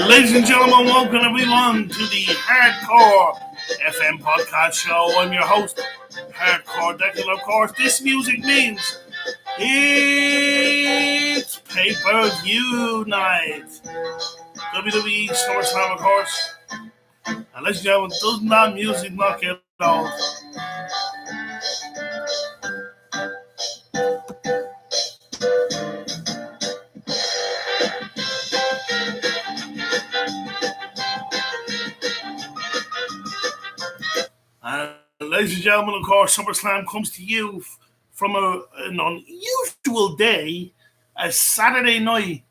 Ladies and gentlemen, welcome everyone to the Hardcore FM podcast show. I'm your host, Hardcore Declan. Of course, this music means it's pay-per-view night. WWE SummerSlam, of course. And ladies and gentlemen, doesn't that music not get old? Ladies and gentlemen, of course, SummerSlam comes to you from an unusual day, a Saturday night,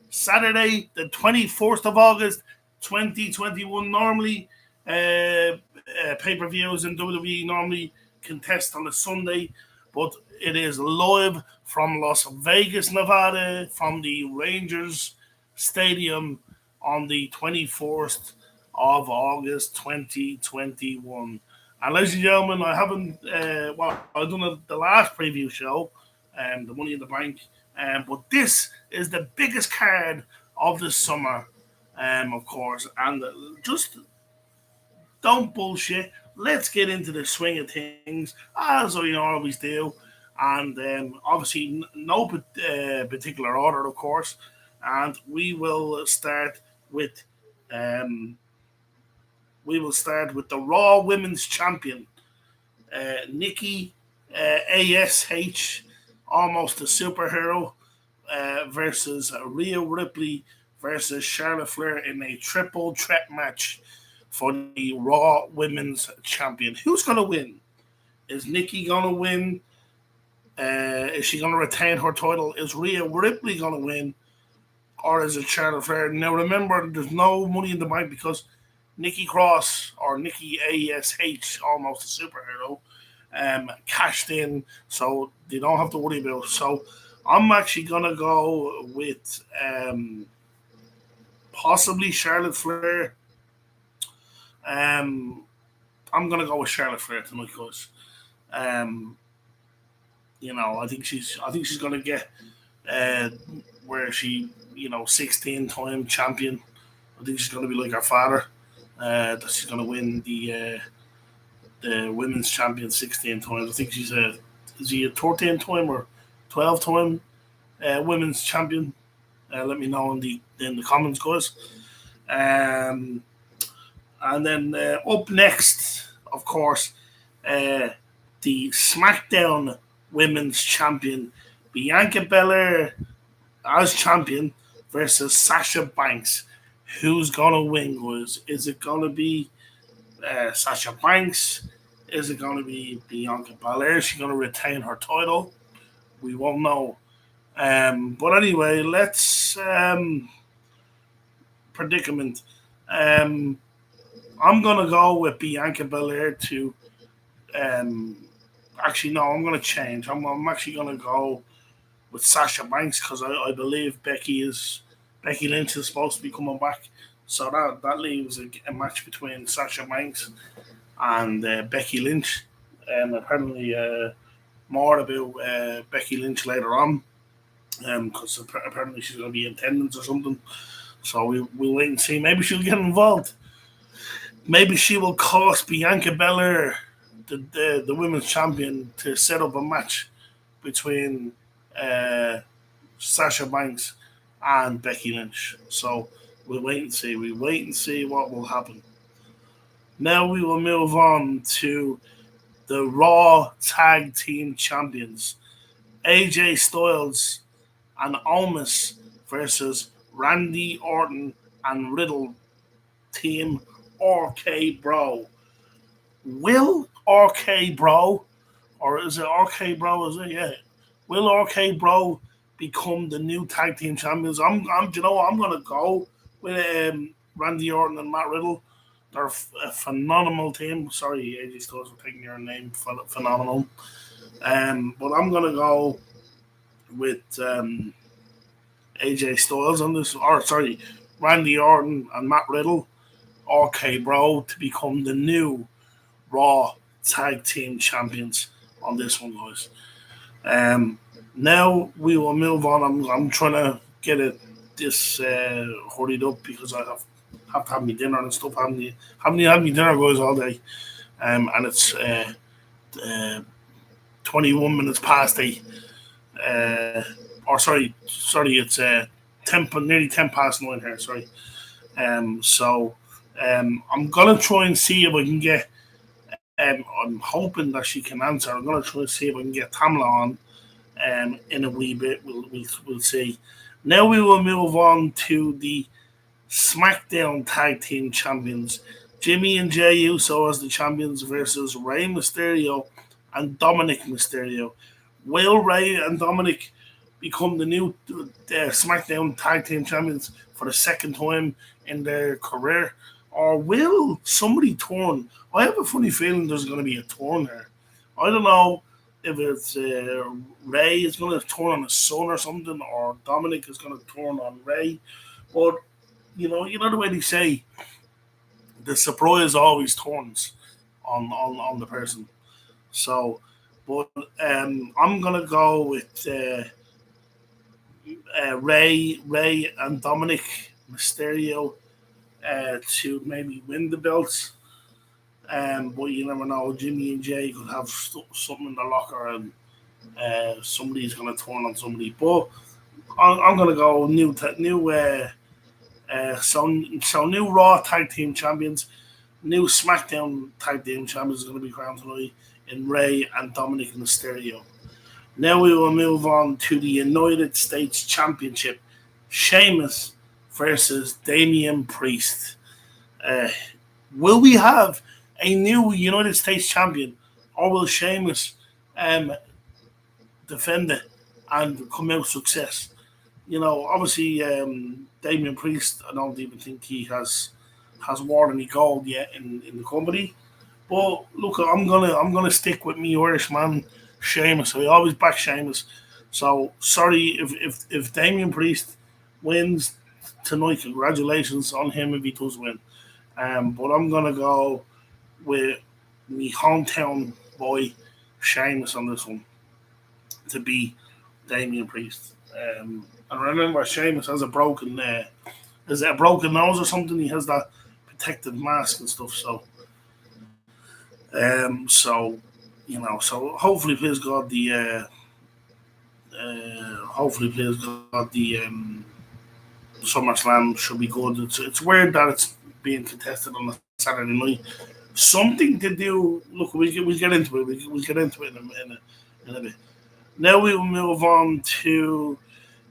Saturday the 21st of August, 2021. Normally, pay-per-views in WWE normally contest on a Sunday, but it is live from Las Vegas, Nevada, from the Rangers Stadium on the 21st of August 2021. And ladies and gentlemen, I haven't, I've done the last preview show, the Money in the Bank, but this is the biggest card of the summer, of course, and just don't bullshit. Let's get into the swing of things, as I always do, and obviously no particular order, of course, and we will start with the Raw Women's Champion, Nikki ASH, almost a superhero, versus Rhea Ripley versus Charlotte Flair in a triple threat match for the Raw Women's Champion. Who's going to win? Is Nikki going to win? Is she going to retain her title? Is Rhea Ripley going to win? Or is it Charlotte Flair? Now remember, there's no Money in the Bank because Nikki Cross, or Nikki ASH, almost a superhero, cashed in, so they don't have to worry about it. So I'm actually going to go with possibly Charlotte Flair. I'm going to go with Charlotte Flair tonight because, I think she's going to get where she, 16-time champion. I think she's going to be like her father. That she's going to win the women's champion 16 times. I think she's is he a 13-time or 12-time women's champion? Let me know in the comments, guys. And then up next, of course, the SmackDown Women's Champion, Bianca Belair as champion versus Sasha Banks. Who's going to win, guys? Is it going to be Sasha Banks? Is it going to be Bianca Belair? Is she going to retain her title? We won't know. But anyway, let's predicament. I'm going to go with Bianca Belair to actually, no, I'm going to change. I'm actually going to go with Sasha Banks because I believe Becky Lynch is supposed to be coming back. So that leaves a match between Sasha Banks and Becky Lynch. Apparently more about Becky Lynch later on because apparently she's going to be in attendance or something. So we'll wait and see. Maybe she'll get involved. Maybe she will cost Bianca Belair, the women's champion, to set up a match between Sasha Banks and Becky Lynch. So we'll wait and see. We wait and see what will happen. Now we will move on to the Raw Tag Team Champions. AJ Styles and Almas versus Randy Orton and Riddle. Team RK Bro. Will RK Bro, or is it RK Bro? Is it? Yeah. Will RK Bro become the new tag team champions? I'm going to go with Randy Orton and Matt Riddle. They're a phenomenal team. Sorry, AJ Styles for taking your name. Phenomenal. But I'm gonna go with AJ Styles on this. Or sorry, Randy Orton and Matt Riddle, RK Bro, to become the new Raw Tag Team Champions on this one, guys. Um, Now we will move on. I'm trying to get it this hurried up because I have to have my dinner and stuff. Haven't had my dinner, guys, all day. And it's uh, 21 minutes past 8. Uh, or sorry, it's nearly 10 past 9 here. Sorry. So I'm gonna try and see if I can get. I'm hoping that she can answer. I'm gonna try and see if I can get Tamla on in a wee bit. We'll see. Now we will move on to the SmackDown Tag Team Champions. Jimmy and Jey Uso as the champions versus Rey Mysterio and Dominic Mysterio. Will Rey and Dominic become the new SmackDown Tag Team Champions for the second time in their career? Or will somebody turn? I have a funny feeling there's going to be a turn here. I don't know if it's Rey is going to turn on his son or something, or Dominic is going to turn on Rey. But you know the way they say the surprise always turns on the person. So, but I'm gonna go with Ray and Dominic Mysterio to maybe win the belts. But you never know. Jimmy and Jay could have something in the locker, and somebody's gonna turn on somebody. But I'm gonna go new. So new Raw Tag Team Champions, new SmackDown Tag Team Champions is going to be crowned tonight in Ray and Dominic Mysterio. Now we will move on to the United States Championship. Sheamus versus Damian Priest. Uh, will we have a new United States champion, or will Sheamus um, defend it and come out success? Obviously, Damian Priest, I don't even think he has worn any gold yet in the company. But look, I'm gonna stick with me Irish man, Sheamus. I always back Sheamus. So sorry if Damian Priest wins tonight. Congratulations on him if he does win. But I'm gonna go with me hometown boy Sheamus on this one to be Damian Priest. And remember, Sheamus has a broken. Is it a broken nose or something? He has that protective mask and stuff. So hopefully, please God, the SummerSlam should be good. It's weird that it's being contested on a Saturday night. Something to do. Look, we get into it. We get into it in a bit. Now we will move on to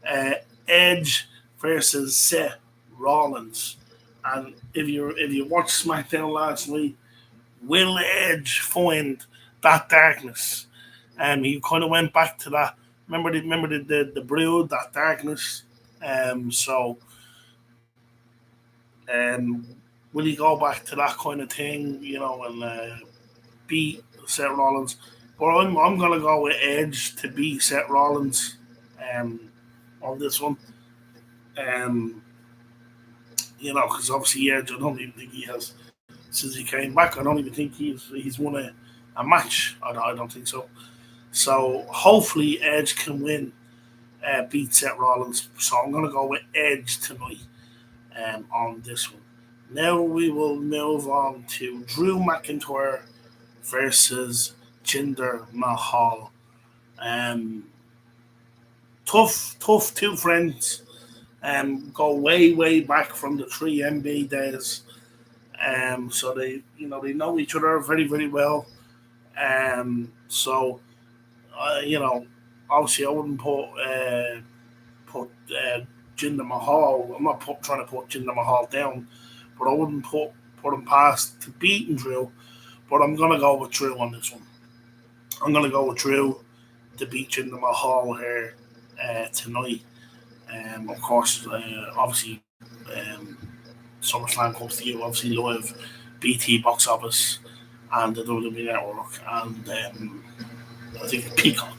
uh, Edge versus Seth Rollins. And if you watched SmackDown last night, will Edge find that darkness? He kind of went back to that. Remember the brood, that darkness. So um, will he go back to that kind of thing? And beat Seth Rollins. But I'm gonna go with Edge to beat Seth Rollins um, on this one. Um, because obviously Edge, I don't even think he has since he came back. I don't even think he's won a match. I don't think so. So hopefully Edge can win, beat Seth Rollins. So I'm gonna go with Edge tonight on this one. Now we will move on to Drew McIntyre versus Jinder Mahal. Um, tough two friends. Go way back from the 3MB days. So they know each other very well. So you know, obviously I wouldn't put Jinder Mahal. I'm not trying to put Jinder Mahal down, but I wouldn't put him past to beating Drew. But I'm gonna go with Drew on this one. I'm gonna go with Drew to beat Jinder Mahal here tonight. Of course, obviously, um, SummerSlam comes to you obviously live BT Box Office and the WWE Network, and I think Peacock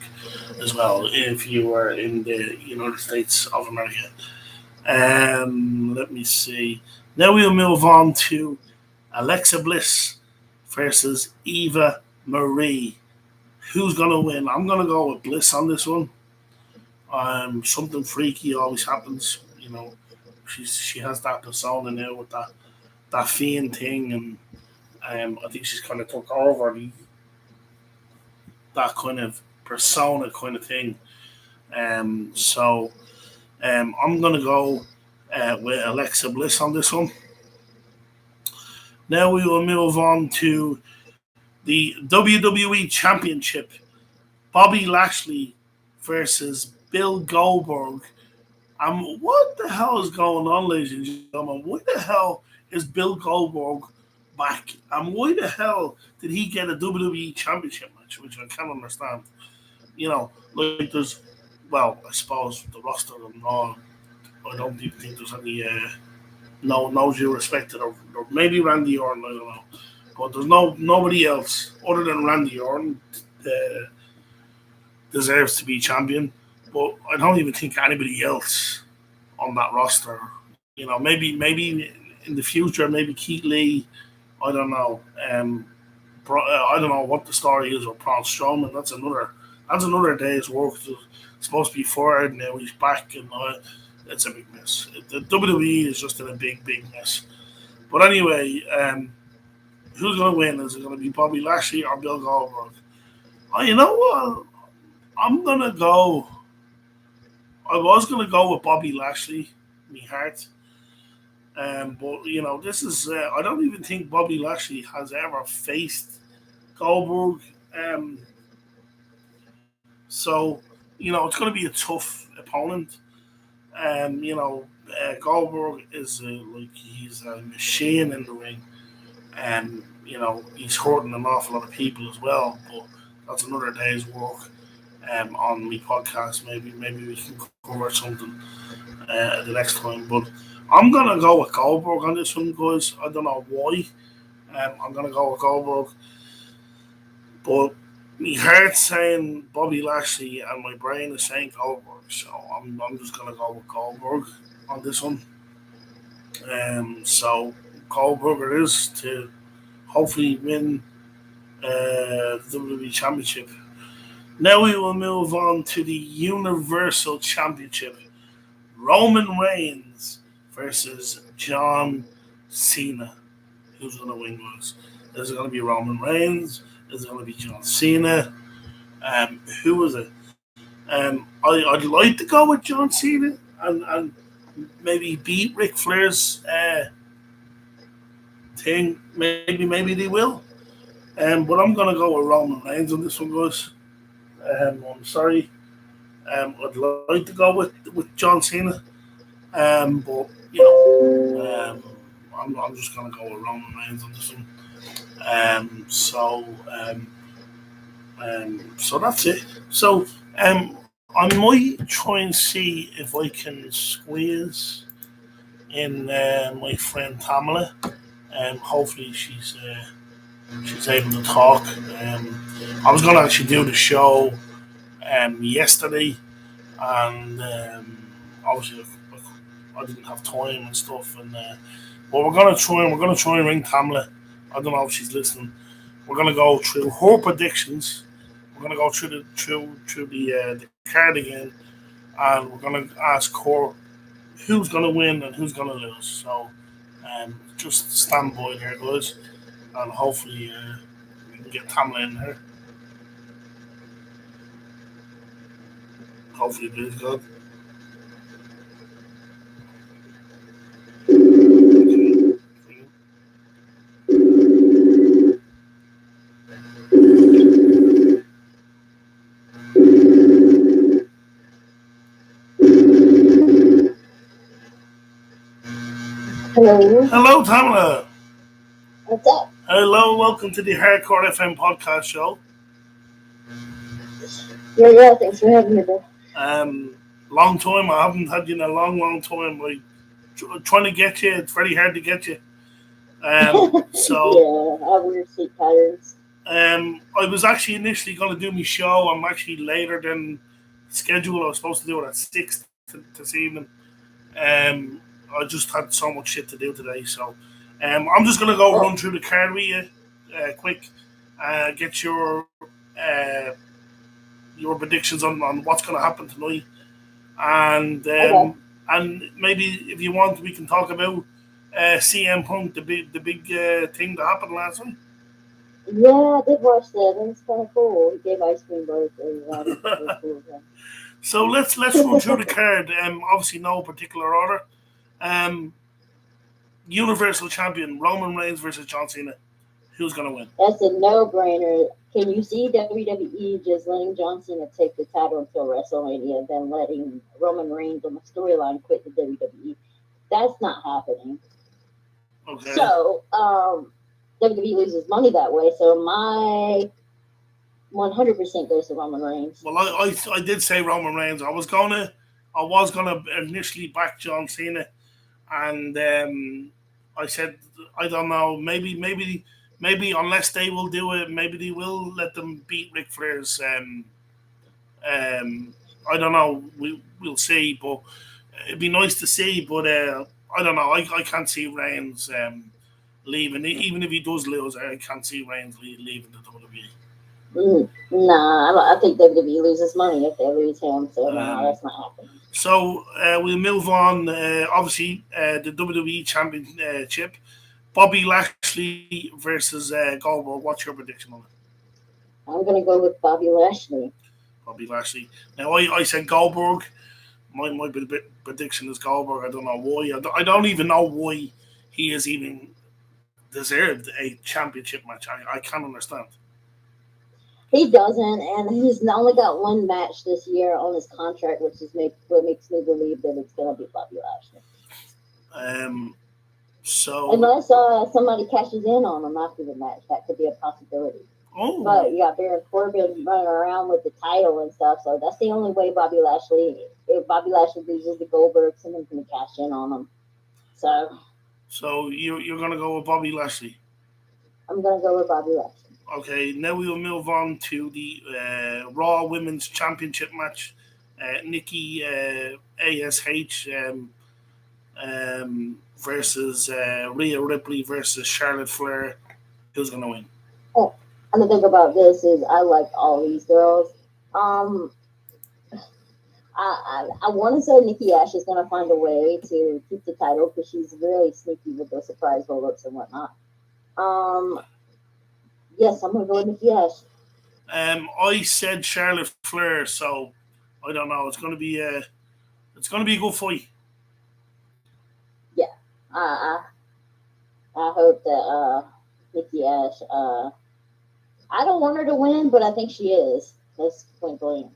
as well, if you were in the United States of America. Let me see. Now we'll move on to Alexa Bliss versus Eva Marie. Who's gonna win? I'm gonna go with Bliss on this one. Something freaky always happens. She has that persona now with that fiend thing, and I think she's kind of took over that kind of persona kind of thing. So I'm gonna go with Alexa Bliss on this one. Now we will move on to the WWE Championship. Bobby Lashley versus Bill Goldberg. What the hell is going on, ladies and gentlemen? Why the hell is Bill Goldberg back? Why the hell did he get a WWE Championship match, which I can't understand? Like I suppose the roster of them all, I don't even think there's any no due respect to or maybe Randy Orton, I don't know. But there's nobody else other than Randy Orton deserves to be champion. But I don't even think anybody else on that roster. Maybe in the future, maybe Keith Lee. I don't know. I don't know what the story is with Braun Strowman. That's another day's work. It's supposed to be forward now. He's back, and it's a big mess. The WWE is just in a big, big mess. But anyway, who's going to win? Is it going to be Bobby Lashley or Bill Goldberg? Oh, you know what? I'm going to go. I was going to go with Bobby Lashley, me heart. But, this is. I don't even think Bobby Lashley has ever faced Goldberg. So, it's going to be a tough opponent. Goldberg is he's a machine in the ring, and he's hurting an awful lot of people as well. But that's another day's work on my podcast. Maybe we can cover something the next time. But I'm gonna go with Goldberg on this one, guys. I don't know why. I'm gonna go with Goldberg, but my heart's saying Bobby Lashley and my brain is saying Goldberg. So I'm just gonna go with Goldberg on this one. So Goldberg it is to hopefully win the WWE Championship. Now we will move on to the Universal Championship. Roman Reigns versus John Cena. Who's going to win, guys? Is it going to be Roman Reigns? Is it going to be John Cena? Who is it? I'd like to go with John Cena and maybe beat Ric Flair's thing. Maybe they will. But I'm going to go with Roman Reigns on this one, guys. I'm sorry. I'd like to go with John Cena. But I'm just gonna go with Roman Reigns on this one. So that's it. So I might try and see if I can squeeze in my friend Tamala. Hopefully she's able to talk. I was gonna actually do the show yesterday, and obviously I didn't have time and stuff. But we're gonna try and ring Tamla. I don't know if she's listening. We're gonna go through her predictions. We're gonna go through the card again, and we're gonna ask her who's gonna win and who's gonna lose. So just stand by there, guys, and hopefully we can get Tamla in there. Hopefully, it is good. Hello. Hello, Tamla. What's up? Hello, welcome to the Hardcore FM podcast show. Yeah, thanks for having me, bro. Long time. I haven't had you in a long time. Trying to get you. It's very hard to get you. So yeah, I have weird sleep patterns. I was actually initially going to do my show. I'm actually later than scheduled. I was supposed to do it at 6 this evening. Um, I just had so much shit to do today. So I'm just going to go Oh, run through the card with you quick, get your predictions on what's going to happen tonight. And okay. maybe if you want, we can talk about CM Punk, the big thing that happened last night. Yeah, I did watch that. It was kind of cool. He gave ice cream bars to everybody. It was cool of So let's run through the him. card. Obviously, no particular order. Um, Universal Champion Roman Reigns versus John Cena. Who's gonna win? That's a no-brainer. Can you see WWE just letting John Cena take the title until WrestleMania, then letting Roman Reigns on the storyline quit the WWE? That's not happening. Okay. So, WWE loses money that way. So my 100% goes to Roman Reigns. Well, I did say Roman Reigns. I was gonna initially back John Cena, and I said I don't know. Maybe unless they will do it, maybe they will let them beat Ric Flair's. Um, I don't know. We'll see, but it'd be nice to see. But I don't know. I can't see Reigns leaving. Even if he does lose, I can't see Reigns leaving the WWE. Nah, I think WWE loses money if they lose him. So no, Um, that's not happening. so we'll move on. Obviously, the WWE Championship. Bobby Lashley versus Goldberg. What's your prediction on it? I'm gonna go with Bobby Lashley. Bobby Lashley. Now, I said Goldberg. My prediction is Goldberg. I don't know why. I don't even know why he has even deserved a championship match. I can't understand. He doesn't, and he's only got one match this year on his contract, which is what makes me believe that it's gonna be Bobby Lashley. Um, so, Unless somebody cashes in on him after the match, that could be a possibility. oh, But you got Baron Corbin running around with the title and stuff, so that's the only way Bobby Lashley. If Bobby Lashley loses to Goldberg, someone's gonna cash in on him. So so you're gonna go with Bobby Lashley. I'm gonna go with Bobby Lashley. Okay, now we will move on to the Raw Women's Championship match. Nikki Ash versus Rhea Ripley versus Charlotte Flair. Who's gonna win? Oh, and the thing about this is, I like all these girls. Um, I want to say Nikki Ash is going to find a way to keep the title because she's really sneaky with those surprise roll ups and whatnot. Um, yes, I'm going to go with Nikki Ash. I said Charlotte Flair, so I don't know. It's gonna be a good fight. Yeah, I hope that Nikki Ash. I don't want her to win, but I think she is. That's point blank.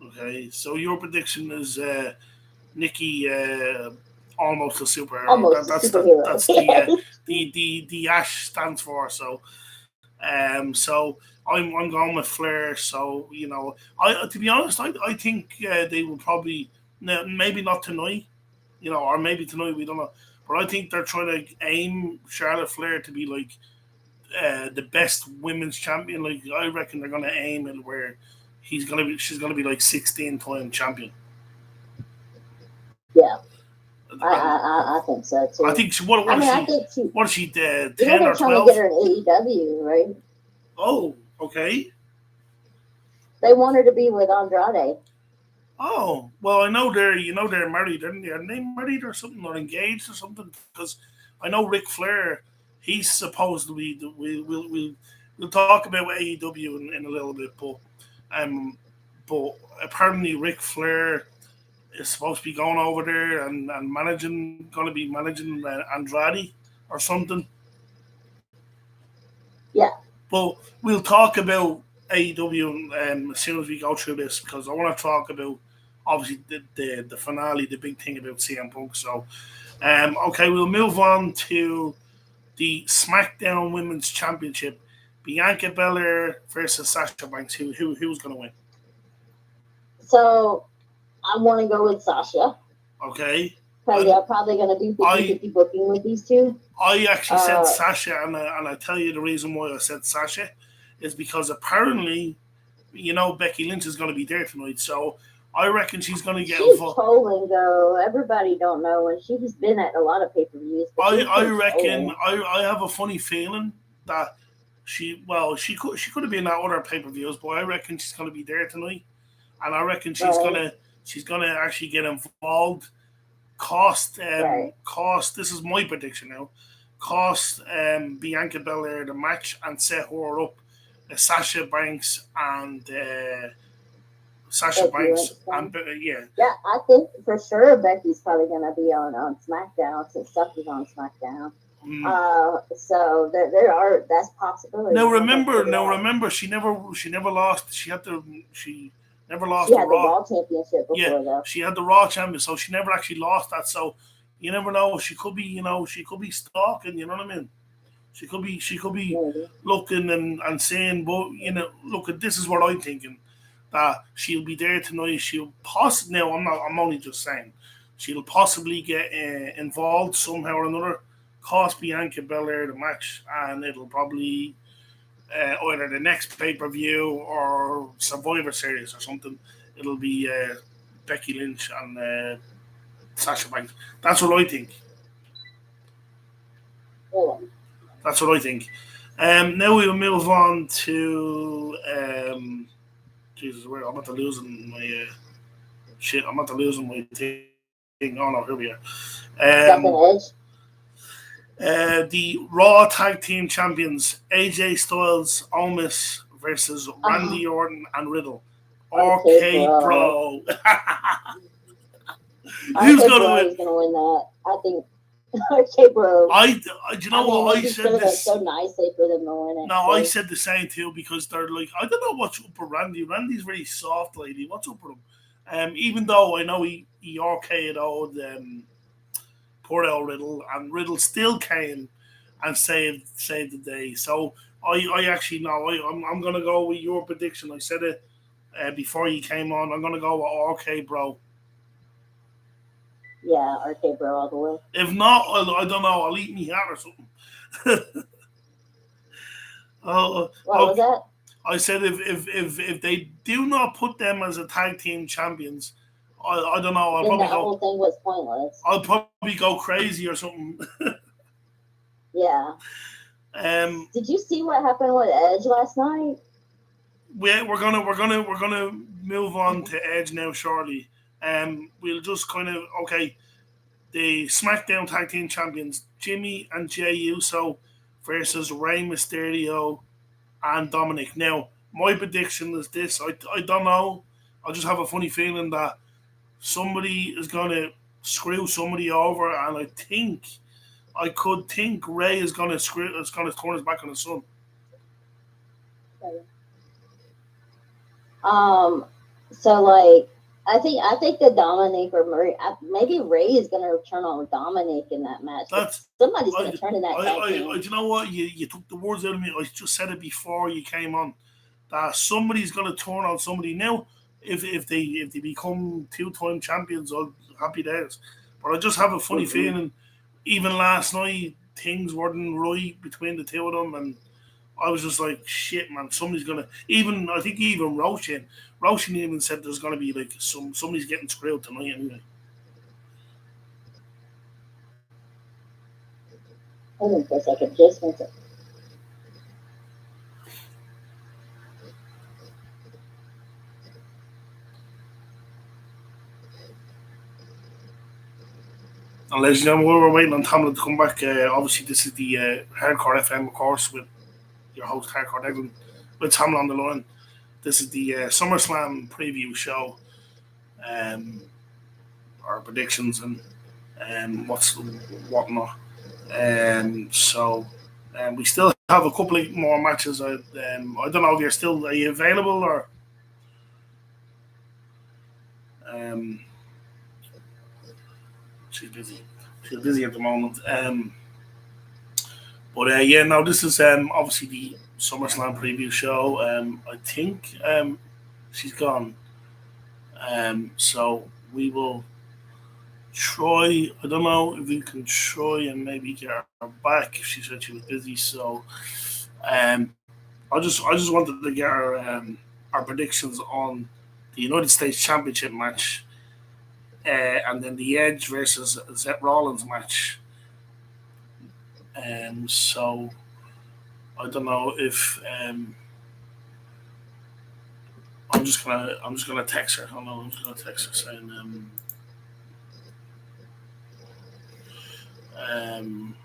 Okay, so your prediction is Nikki almost a superhero. Almost a superhero. That's the Ash stands for. So I'm going with Flair. So I to be honest, I think they will probably maybe not tonight, or maybe tonight we don't know. But I think they're trying to aim Charlotte Flair to be like the best women's champion. Like I reckon they're gonna aim it where she's gonna be like 16-time champion. Yeah, And I think so I too. think what I what is mean, I she? think she. What is she? You know, 10 they're or trying to get 12? her in AEW, right? Oh, okay. They want her to be with Andrade. Oh, well, I know they're married, aren't they? Are they married or something, or engaged or something? Because I know Ric Flair, he's supposed to be. We'll talk about AEW in a little bit, um, but apparently Ric Flair is supposed to be going over there and going to be managing Andrade or something. Yeah. But we'll talk about AEW as soon as we go through this because I want to talk about obviously the finale, the big thing about CM Punk. So, okay, we'll move on to the SmackDown Women's Championship. Bianca Belair versus Sasha Banks. Who's going to win? So I want to go with Sasha. Okay. because they're probably going to do 50-50 booking with these two. I actually said Sasha, and I tell you the reason why I said Sasha is because apparently, Becky Lynch is going to be there tonight, so I reckon she's going to get involved. She's trolling, though. Everybody don't know, and she's been at a lot of pay-per-views. I reckon, I have a funny feeling that she could have been at other pay-per-views, but I reckon she's going to be there tonight, and I reckon she's gonna actually get involved. Cost. This is my prediction now. Cost Bianca Belair the match and set her up. Sasha Banks and Yeah, I think for sure Becky's probably gonna be on SmackDown since Seth is on SmackDown. So that's possibility. Now remember, she never lost. She never lost the Raw championship before, though. She had the Raw champion, so she never actually lost that. So you never know. She could be, she could be stalking. You know what I mean? She could be looking and saying, but look, this is what I'm thinking. That she'll be there tonight. She'll possibly. Now I'm only just saying. She'll possibly get involved somehow or another. Cost Bianca Belair the match, and it'll probably. Either the next pay-per-view or Survivor Series or something. It'll be Becky Lynch and Sasha Banks. That's what I think. That's what I think. Now we'll move on to Jesus, I'm about to losing my shit. I'm about to losing my thing. Oh no, here we are. The Raw Tag Team Champions AJ Styles, Omos versus Randy Orton and Riddle. Okay, bro. Who's gonna win? Gonna win that? I think. Okay, bro. I said this so nicely for them to win it. No, I said the same too because they're like, I don't know what's up with Randy. Randy's very soft, lady. What's up with him? Even though I know he RK'd old poor old Riddle, and Riddle still came and saved the day. So I actually know I'm gonna go with your prediction. I said it before you came on. I'm gonna go with RK Bro. Yeah, RK Bro all the way. If not, I don't know. I'll eat me hat or something. What was that? I said if they do not put them as a tag team champions. I don't know. Then the whole thing was pointless. I'll probably go crazy or something. Yeah. Did you see what happened with Edge last night? We're gonna move on to Edge now shortly. We'll just kind of the SmackDown Tag Team Champions Jimmy and Jey Uso versus Rey Mysterio and Dominic. Now my prediction is this: I don't know. I just have a funny feeling that somebody is going to screw somebody over, and I could think Ray is going to turn his back on his son. So I think the Dominic or Murray, maybe Ray is going to turn on Dominic in that match. Somebody's going to turn in that tag team. You know what? You took the words out of me. I just said it before you came on. That somebody's going to turn on somebody now. If they become 2-time champions, I'm happy days. But I just have a funny feeling. Even last night, things weren't right between the two of them, and I was just like, shit, man. Somebody's gonna. I think even Roshan even said there's gonna be somebody's getting screwed tonight anyway. Hold on for a second, just one second. And ladies and gentlemen, we're waiting on Tamla to come back. Obviously, this is the Hardcore FM, of course, with your host, Hardcore Declan, with Tamla on the line. This is the SummerSlam preview show, our predictions and whatnot. So we still have a couple of more matches. I don't know if are you available or? She's busy. She's busy at the moment. But this is obviously the SummerSlam preview show. I think she's gone. So we will Troy, I don't know if you can try and maybe get her back if she said she was busy. So um, I just wanted to get our predictions on the United States Championship match, and then the Edge versus Seth Rollins match. So I don't know if I'm just gonna text her. Hold on, I'm just gonna text her saying um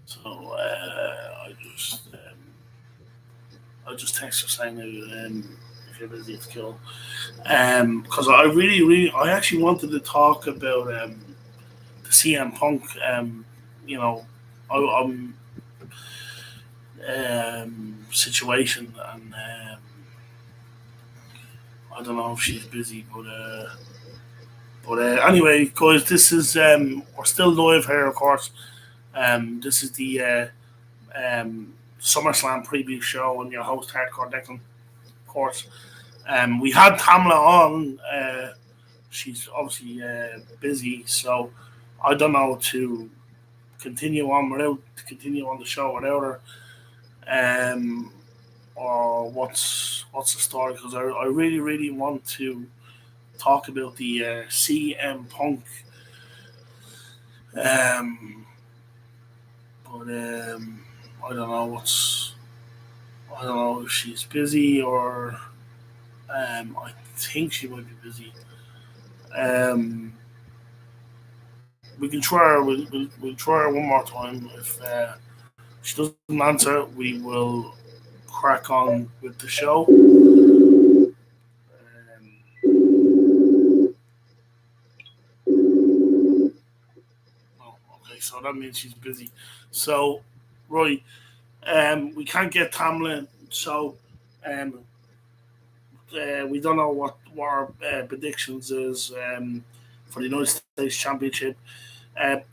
so I just text her saying if you're busy, it's cool. Because I I actually wanted to talk about the CM Punk. You know, I'm situation, and I don't know if she's busy, but anyway, guys, this is we're still live here, of course. This is the SummerSlam preview show, and your host Hardcore Declan, of course. We had Tamla on. She's obviously busy, so I don't know to continue on the show without her. Or what's the story? Because I really want to talk about the CM Punk. Um, but I don't know what's I don't know if she's busy or I think she might be busy. Um, we can try her. We'll try her one more time. If she doesn't answer, we will crack on with the show. Oh, okay, so that means she's busy. So, right, we can't get Tamlin, so um, we don't know what our predictions is for the United States Championship. I'd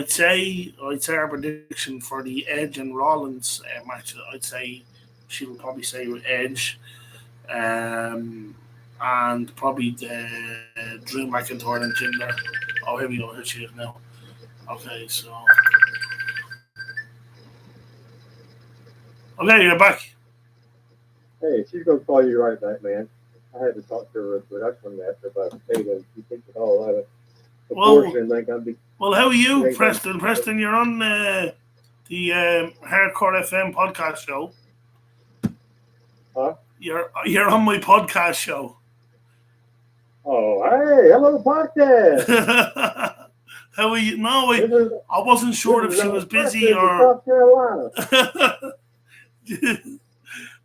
say our prediction for the Edge and Rollins match. I'd say she'll probably say Edge, um, and probably Drew McIntyre and Jinder. Oh, here we go. Here she is now. Okay, so okay, you're back. Hey, she's gonna call you right back, man. I had to talk to her real quick. I just wanted to ask her about potatoes. She thinks it all out of Well, proportion. Like I'm be how are she you, ain't gonna Preston? Preston, you're on the Hardcore FM podcast show. huh? You're on my podcast show. Oh, hey, hello podcast. How are you? No, This is I wasn't sure if this is she was Preston busy from or. South Carolina.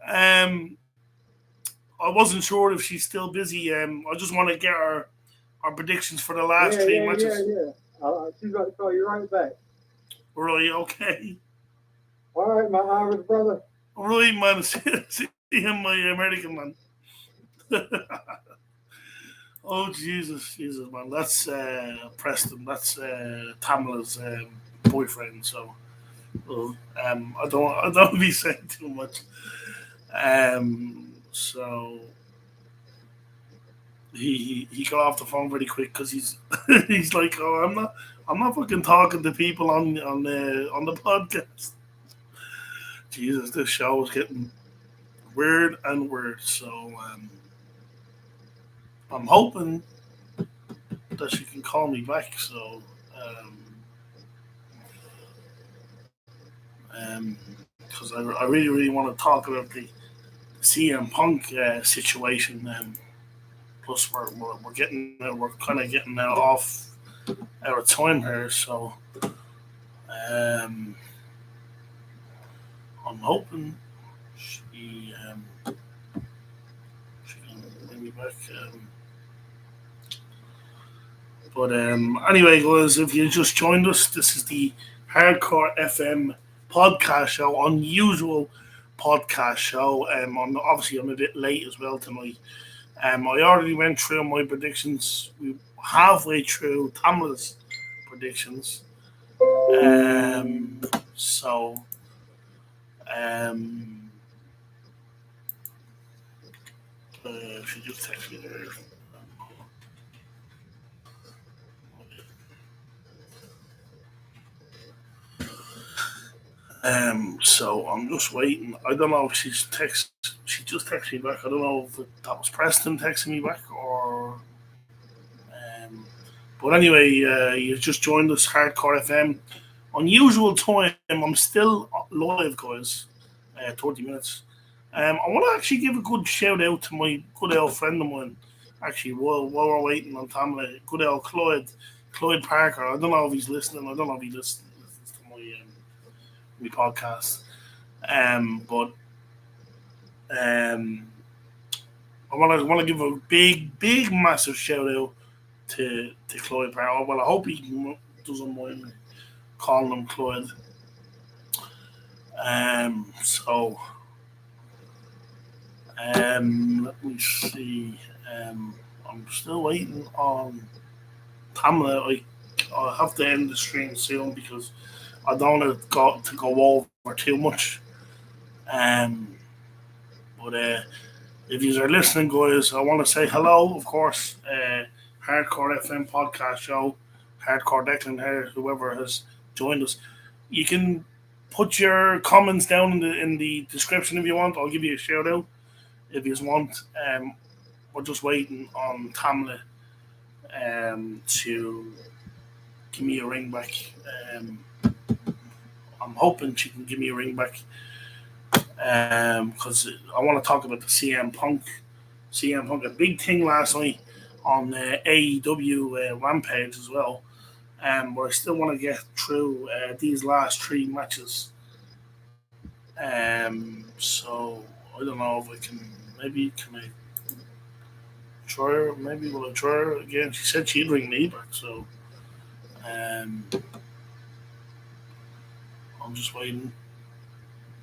um, I wasn't sure if she's still busy. I just want to get our predictions for the last three matches. Yeah. She's gonna call you right back. Right, okay. All right, my Irish brother. Right, man. See him, my American man. Oh, Jesus, man. That's Preston. That's Tamala's boyfriend. So, I don't be saying too much. So he got off the phone very quick because he's he's like, oh, I'm not fucking talking to people on the podcast. Jesus, this show is getting weird and weird. So I'm hoping that she can call me back. So because I really want to talk about the CM Punk situation. Plus, we're getting we're kind of getting off our time here, so um, I'm hoping she can bring me back. But anyway, guys, if you just joined us, this is the Hardcore FM podcast show, unusual podcast show. Obviously, I'm a bit late as well tonight. I already went through my predictions. We're halfway through Tamla's predictions. So, she just texted me there. So I'm just waiting. I don't know if she's text. She just texted me back. I don't know if that was Preston texting me back or. But anyway, you just joined us, Hardcore FM. Unusual time. I'm still live, guys. 30 minutes. I want to actually give a good shout out to my good old friend of mine. Actually, while we're waiting on Tamla, good old Clyde Parker. I don't know if he's listening. I don't know if he listens to my podcast. But I want to give a big, massive shout out to Clyde Parker. Well, I hope he doesn't mind me calling him Clyde. So let me see. I'm still waiting on Tamla. I'll have to end the stream soon because I don't want to go over too much. But if you are listening, guys, I want to say hello, of course. Hardcore FM podcast show, Hardcore Declan here, whoever has joined us. You can put your comments down in the description if you want. I'll give you a shout out if you want. We're just waiting on Tamla to give me a ring back. I'm hoping she can give me a ring back because I want to talk about the CM Punk. CM Punk, a big thing last night on AEW Rampage as well. But I still want to get through these last 3 matches. So I don't know if I can. Maybe can I try her? Maybe will I try her again? She said she'd ring me back, so I'm just waiting.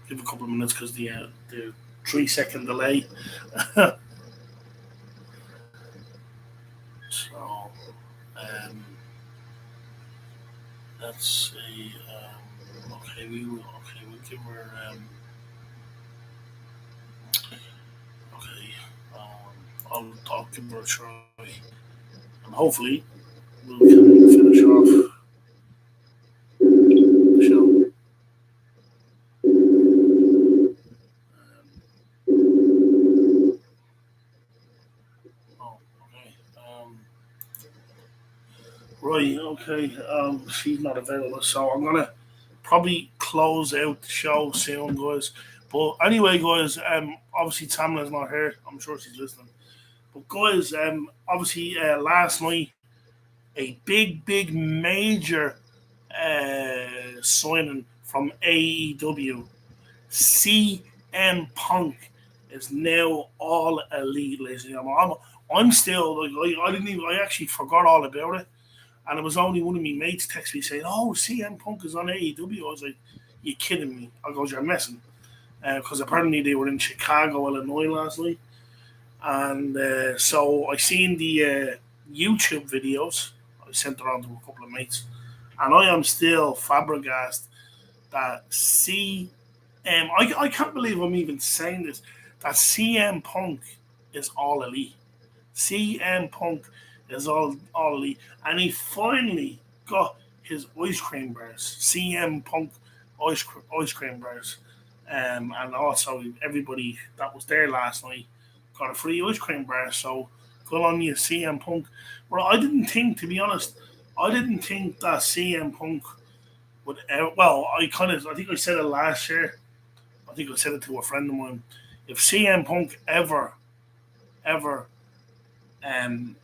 Give a couple of minutes because the 3-second delay. So let's see. Okay, we'll give her. I'll give her a try, and hopefully we can finish off the show. Right, okay. She's not available, so I'm gonna probably close out the show soon, guys. But anyway, guys, obviously Tamla's not here. I'm sure she's listening. But guys, obviously last night a big major signing from AEW. CM Punk is now all elite, ladies and gentlemen. I'm still like I actually forgot all about it. And it was only one of my mates text me saying, "Oh, CM Punk is on AEW." I was like, "You kidding me?" I goes, "You're messing," because apparently they were in Chicago, Illinois last night, and so I seen the YouTube videos. I sent it on to a couple of mates, and I am still flabbergasted that I can't believe I'm even saying this. That CM Punk is all elite. CM Punk is all elite, and he finally got his ice cream bars. CM Punk ice cream bars, and also everybody that was there last night got a free ice cream bar. So good on you, CM Punk. Well, I didn't think, to be honest, I didn't think that CM Punk would. Well, I think I said it last year. I think I said it to a friend of mine. If CM Punk ever um,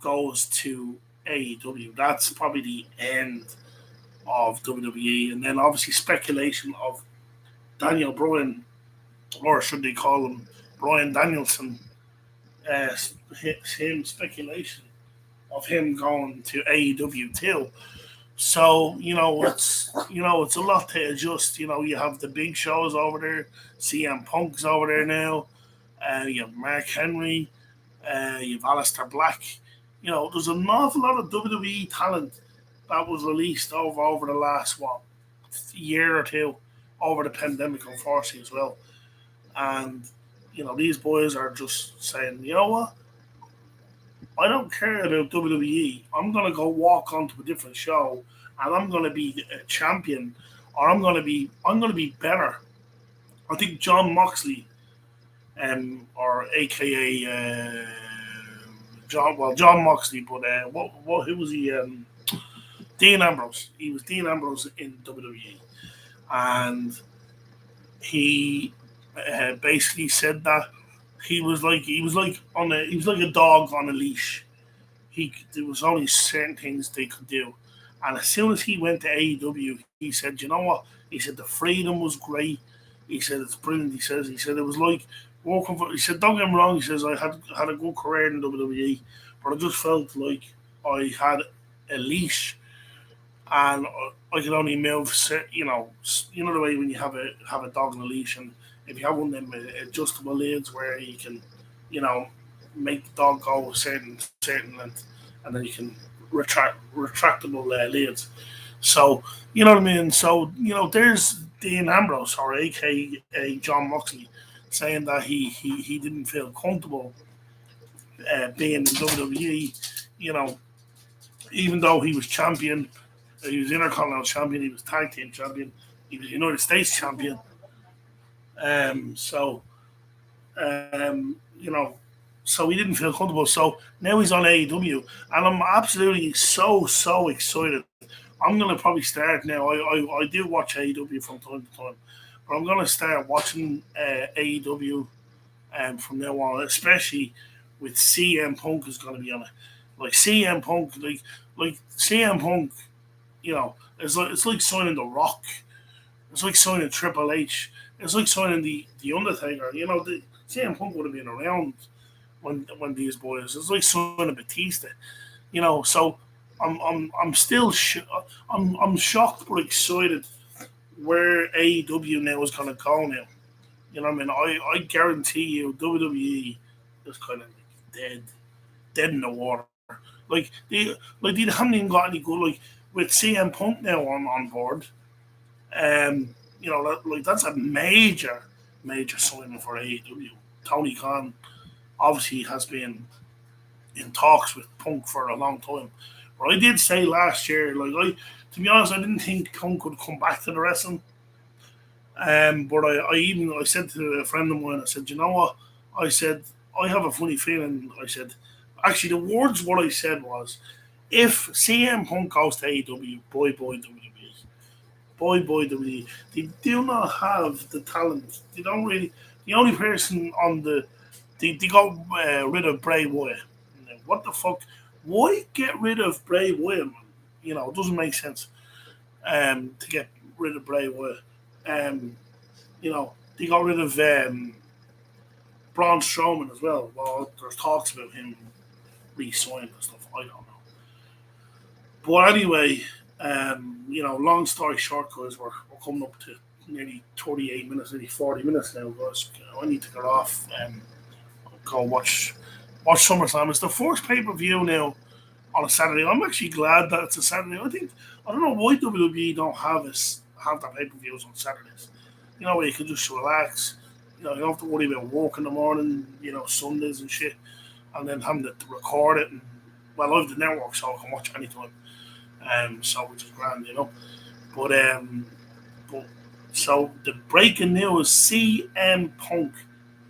goes to AEW, that's probably the end of WWE. And then obviously speculation of Daniel Bryan, or should they call him Bryan Danielson, speculation of him going to AEW too. So it's a lot to adjust. You have the big shows over there. CM Punk's over there now. You have Mark Henry. You have Aleister Black. There's an awful lot of WWE talent that was released over the last year or two over the pandemic, unfortunately as well. And these boys are just saying, you know what? I don't care about WWE. I'm gonna go walk onto a different show, and I'm gonna be a champion, or I'm gonna be better. I think John Moxley, or AKA John Moxley, but who was he? Dean Ambrose. He was Dean Ambrose in WWE, and he basically said that he was like a dog on a leash. There was only certain things they could do, and as soon as he went to AEW, he said, "You know what?" He said the freedom was great. He said it's brilliant. He said it was like working for. He said, "Don't get me wrong." He says I had a good career in WWE, but I just felt like I had a leash and I could only move. The way when you have a dog on a leash, and if you have one of them adjustable lids where you can, you know, make the dog go a certain length, and then you can retractable lids. So you know what I mean. So there's Dean Ambrose or AKA John Moxley saying that he didn't feel comfortable being in WWE. You know, even though he was champion, he was Intercontinental champion, he was tag team champion, he was United States champion. So you know, so he didn't feel comfortable. So now he's on AEW, and I'm absolutely so excited. I'm gonna probably start now. I do watch AEW from time to time, but I'm gonna start watching AEW from now on, especially with CM Punk is gonna be on it. Like CM Punk, like CM Punk, it's like signing The Rock. It's like signing Triple H. It's like signing the Undertaker. The CM Punk would have been around when these boys. It's like signing Batista. So I'm still I'm shocked but excited where AEW now is going to go now. You know what I mean? I guarantee you WWE is kind of like dead in the water. They haven't even got any good with CM Punk now on board. That's a major signing for AEW. Tony Khan obviously has been in talks with Punk for a long time. But I did say last year, to be honest, I didn't think Punk would come back to the wrestling. But I said to a friend of mine, I said, you know what? I said, I have a funny feeling. I said, actually, the words what I said was, if CM Punk goes to AEW, boy WWE, boy WWE, they do not have the talent. They don't really. The only person on they got rid of Bray Wyatt. What the fuck? Why get rid of Bray Wyatt? Man? It doesn't make sense. To get rid of Bray Wyatt. They got rid of Braun Strowman as well. Well, there's talks about him re-signing and stuff. I don't know. But anyway, long story short, guys, we're coming up to nearly 38 minutes, nearly 40 minutes now, guys. I need to get off and go watch SummerSlam. It's the first pay-per-view now on a Saturday. I'm actually glad that it's a Saturday. I don't know why WWE don't have the pay-per-views on Saturdays. Where you can just relax. You don't have to worry about work in the morning, Sundays and shit, and then having to record it. And, well, I have the network, so I can watch anytime. So which is grand. But so the breaking news: CM Punk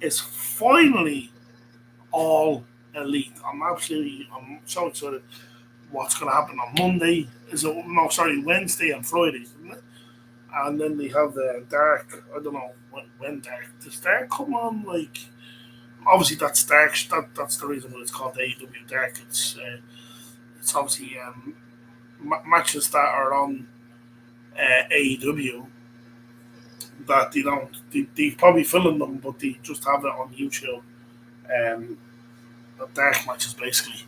is finally all elite. I'm so excited. What's going to happen on Monday? Wednesday and Friday, isn't it? And then they have the Dark. I don't know when Dark. Does Dark come on? Obviously that's Dark. That's the reason why it's called AEW Dark. It's obviously matches that are on AEW that they don't. They probably film them, but they just have it on YouTube. Um, Dark matches basically.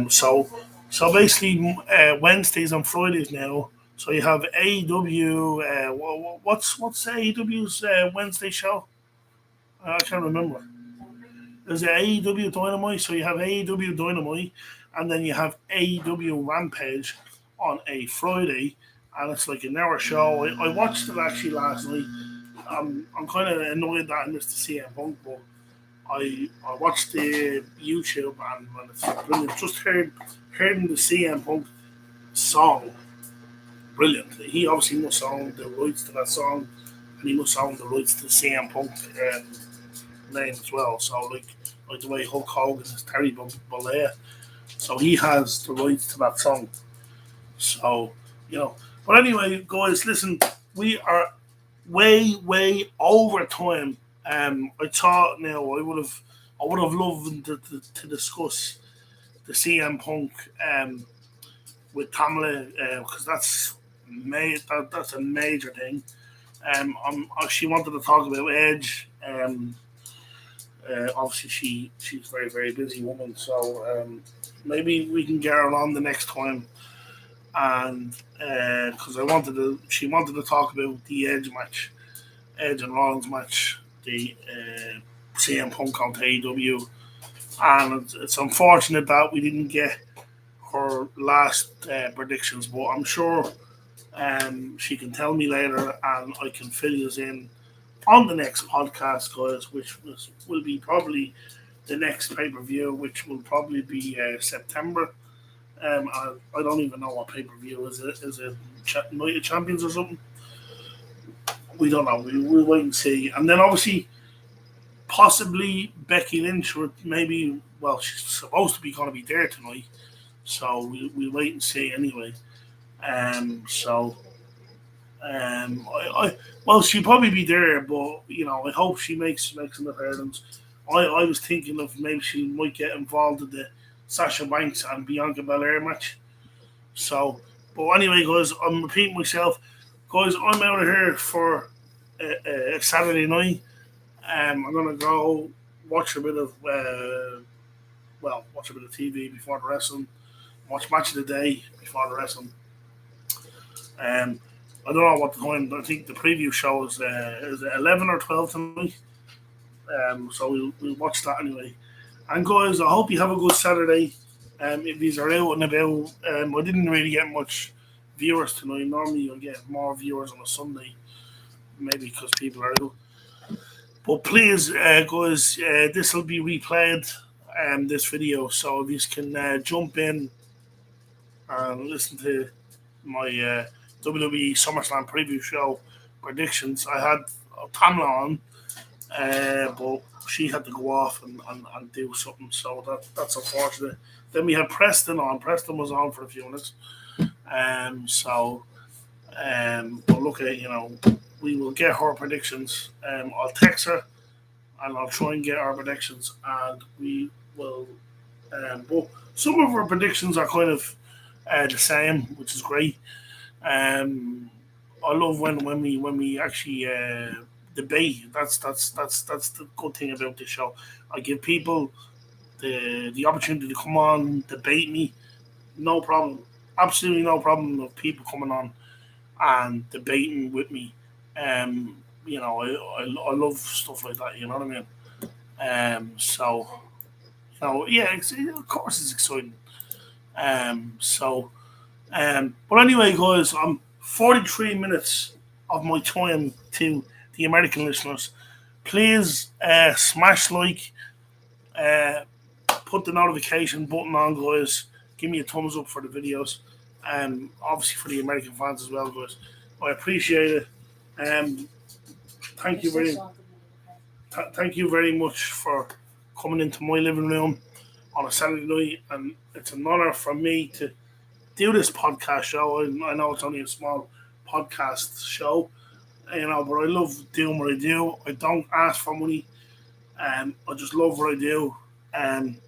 So basically Wednesdays and Fridays now. So you have AEW. What's AEW's Wednesday show? I can't remember. There's AEW Dynamite. So you have AEW Dynamite, and then you have AEW Rampage on a Friday, and it's like an hour show. I watched it actually last night. I'm kind of annoyed that I missed the CM Punk, but I watched the YouTube and it's brilliant. Just hearing the CM Punk song, brilliant. He obviously must own the rights to that song, and he must own the rights to the CM Punk name as well. So like the way Hulk Hogan is Terry Bollea, so he has the rights to that song. So but anyway, guys, listen, we are way over time. I thought now I would have loved to discuss the CM Punk with Tamala because that's that's a major thing. She wanted to talk about Edge. Obviously, she's a very busy woman, so maybe we can get her on the next time. And because she wanted to talk about the Edge and Rollins match, the CM Punk on AEW, and it's unfortunate that we didn't get her last predictions, but I'm sure she can tell me later, and I can fill you in on the next podcast, guys, which will be probably the next pay-per-view, which will probably be September. I don't even know what pay-per-view is it. Is it Night of Champions or something? We don't know. We'll wait and see. And then obviously, possibly Becky Lynch would maybe. Well, she's supposed to be going to be there tonight, so we'll wait and see anyway. Well, she'll probably be there, but I hope she makes an appearance. I was thinking of maybe she might get involved in the Sasha Banks and Bianca Belair match. So, but anyway, guys, I'm repeating myself. Guys, I'm out of here for a Saturday night. I'm gonna go watch a bit of TV before the wrestling. Watch Match of the Day before the wrestling. I don't know what the time. I think the preview show is it 11 or 12 tonight. So we'll watch that anyway. And guys, I hope you have a good Saturday. If these are out and about, I didn't really get much viewers tonight. Normally, I get more viewers on a Sunday, maybe because people are out. But please, guys, this will be replayed. This video, so if you can jump in and listen to my WWE SummerSlam preview show predictions. I had Tamla on, but she had to go off and do something, so that's unfortunate. Then we had Preston on. Preston was on for a few minutes. But look at, we will get her predictions. I'll text her and I'll try and get our predictions, and we will. But some of our predictions are kind of the same, which is great. I love when we actually debate. That's the good thing about this show. I give people the opportunity to come on, debate me. No problem, absolutely no problem of people coming on and debating with me. I love stuff like that. You know what I mean? Of course it's exciting. But anyway, guys, I'm 43 minutes of my time to the American listeners. Please smash like, put the notification button on, guys. Give me a thumbs up for the videos. Obviously for the American fans as well, guys. I appreciate it. Thank you very much for coming into my living room on a Saturday night, and it's an honor for me to do this podcast show. I know it's only a small podcast show, but I love doing what I do. I don't ask for money. I just love what I do. And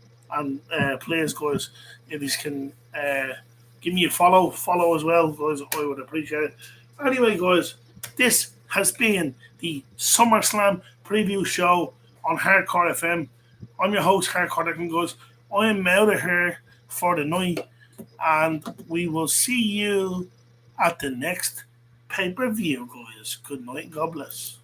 please, guys, if you can give me a follow as well, guys, I would appreciate it. Anyway, guys, this has been the SummerSlam preview show on Hardcore FM. I'm your host, Hardcore FM, guys. I am out of here for the night, and we will see you at the next pay-per-view, guys. Good night, God bless.